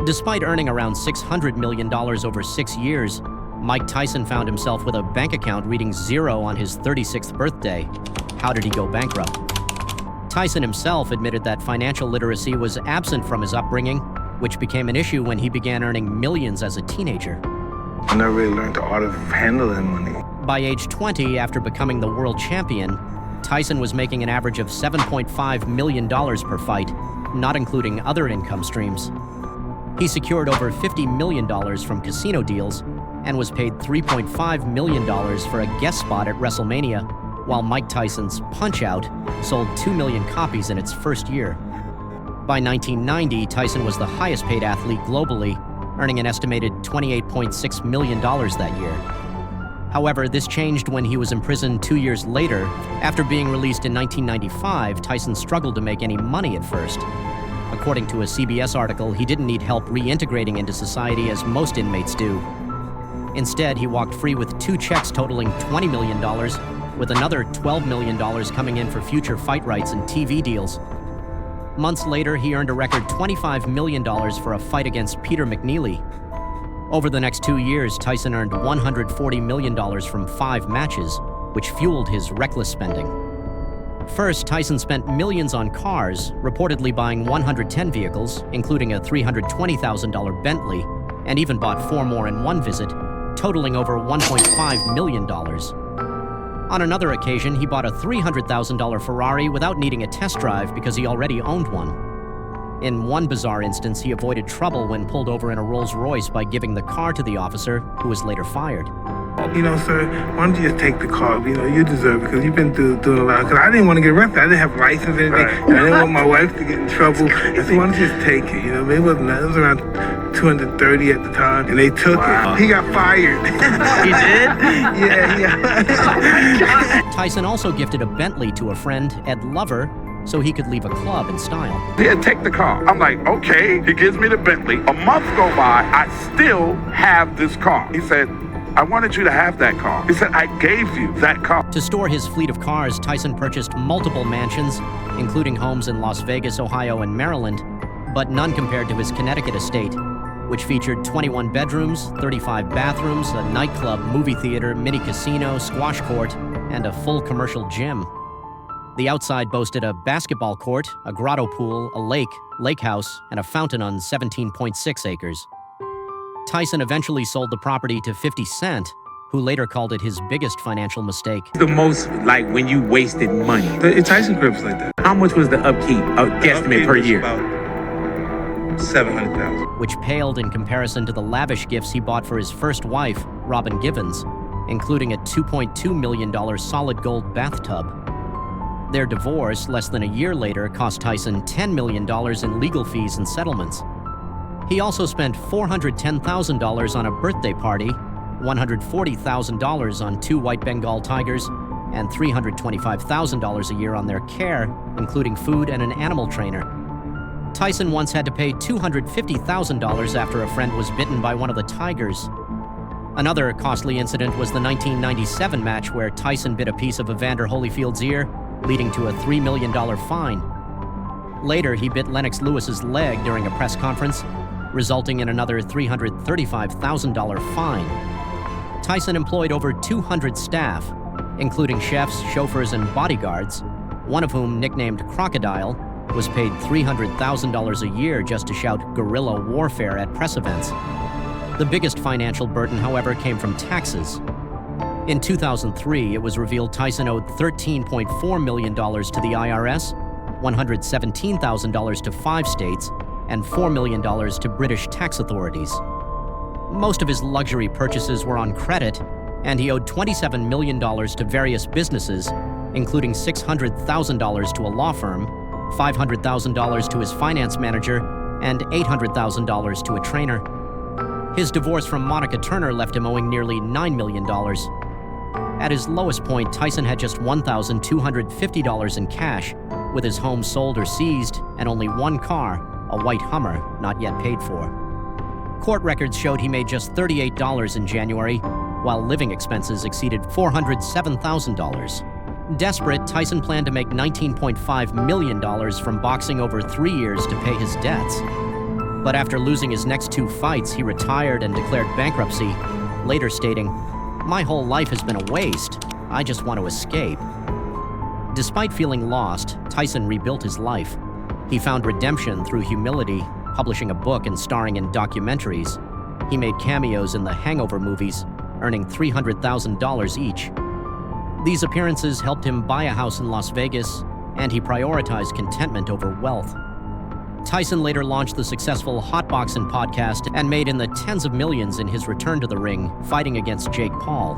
Despite earning around $600 million over 6 years, Mike Tyson found himself with a bank account reading zero on his 36th birthday. How did he go bankrupt? Tyson himself admitted that financial literacy was absent from his upbringing, which became an issue when he began earning millions as a teenager. I never really learned the art of handling money. By age 20, after becoming the world champion, Tyson was making an average of $7.5 million per fight, not including other income streams. He secured over $50 million from casino deals and was paid $3.5 million for a guest spot at WrestleMania, while Mike Tyson's Punch-Out sold 2 million copies in its first year. By 1990, Tyson was the highest-paid athlete globally, earning an estimated $28.6 million that year. However, this changed when he was imprisoned 2 years later. After being released in 1995, Tyson struggled to make any money at first. According to a CBS article, he didn't need help reintegrating into society as most inmates do. Instead, he walked free with 2 checks totaling $20 million, with another $12 million coming in for future fight rights and TV deals. Months later, he earned a record $25 million for a fight against Peter McNeely. Over the next 2 years, Tyson earned $140 million from 5 matches, which fueled his reckless spending. First, Tyson spent millions on cars, reportedly buying 110 vehicles, including a $320,000 Bentley, and even bought 4 more in one visit, totaling over $1.5 million. On another occasion, he bought a $300,000 Ferrari without needing a test drive because he already owned one. In one bizarre instance, he avoided trouble when pulled over in a Rolls-Royce by giving the car to the officer, who was later fired. You know, sir, why don't you just take the car? You know, you deserve it because you've been doing a lot. Because I didn't want to get arrested. I didn't have a license or anything. Right. And I didn't want my wife to get in trouble. I said, why don't you just take it? You know, it was around 230 at the time, and they took it. He got fired. He did? Yeah. Tyson also gifted a Bentley to a friend, Ed Lover, so he could leave a club in style. Yeah, take the car. I'm like, okay. He gives me the Bentley. A month go by, I still have this car. He said, I wanted you to have that car. He said, I gave you that car. To store his fleet of cars, Tyson purchased multiple mansions, including homes in Las Vegas, Ohio, and Maryland, but none compared to his Connecticut estate, which featured 21 bedrooms, 35 bathrooms, a nightclub, movie theater, mini casino, squash court, and a full commercial gym. The outside boasted a basketball court, a grotto pool, a lake house, and a fountain on 17.6 acres. Tyson eventually sold the property to 50 Cent, who later called it his biggest financial mistake. The most, like, when you wasted money. The Tyson crib's like that. How much was the upkeep, guesstimate per year? About $700,000. Which paled in comparison to the lavish gifts he bought for his first wife, Robin Givens, including a $2.2 million solid gold bathtub. Their divorce, less than a year later, cost Tyson $10 million in legal fees and settlements. He also spent $410,000 on a birthday party, $140,000 on 2 white Bengal tigers, and $325,000 a year on their care, including food and an animal trainer. Tyson once had to pay $250,000 after a friend was bitten by one of the tigers. Another costly incident was the 1997 match where Tyson bit a piece of Evander Holyfield's ear, leading to a $3 million fine. Later, he bit Lennox Lewis's leg during a press conference, resulting in another $335,000 fine. Tyson employed over 200 staff, including chefs, chauffeurs, and bodyguards, one of whom, nicknamed Crocodile, was paid $300,000 a year just to shout guerrilla warfare at press events. The biggest financial burden, however, came from taxes. In 2003, it was revealed Tyson owed $13.4 million to the IRS, $117,000 to 5 states, and $4 million to British tax authorities. Most of his luxury purchases were on credit, and he owed $27 million to various businesses, including $600,000 to a law firm, $500,000 to his finance manager, and $800,000 to a trainer. His divorce from Monica Turner left him owing nearly $9 million. At his lowest point, Tyson had just $1,250 in cash, with his home sold or seized, and only one car, a white Hummer, not yet paid for. Court records showed he made just $38 in January, while living expenses exceeded $407,000. Desperate, Tyson planned to make $19.5 million from boxing over 3 years to pay his debts. But after losing his next 2 fights, he retired and declared bankruptcy, later stating, "My whole life has been a waste. I just want to escape." Despite feeling lost, Tyson rebuilt his life. He found redemption through humility, publishing a book and starring in documentaries. He made cameos in the Hangover movies, earning $300,000 each. These appearances helped him buy a house in Las Vegas, and he prioritized contentment over wealth. Tyson later launched the successful Hotboxing podcast and made in the tens of millions in his return to the ring, fighting against Jake Paul.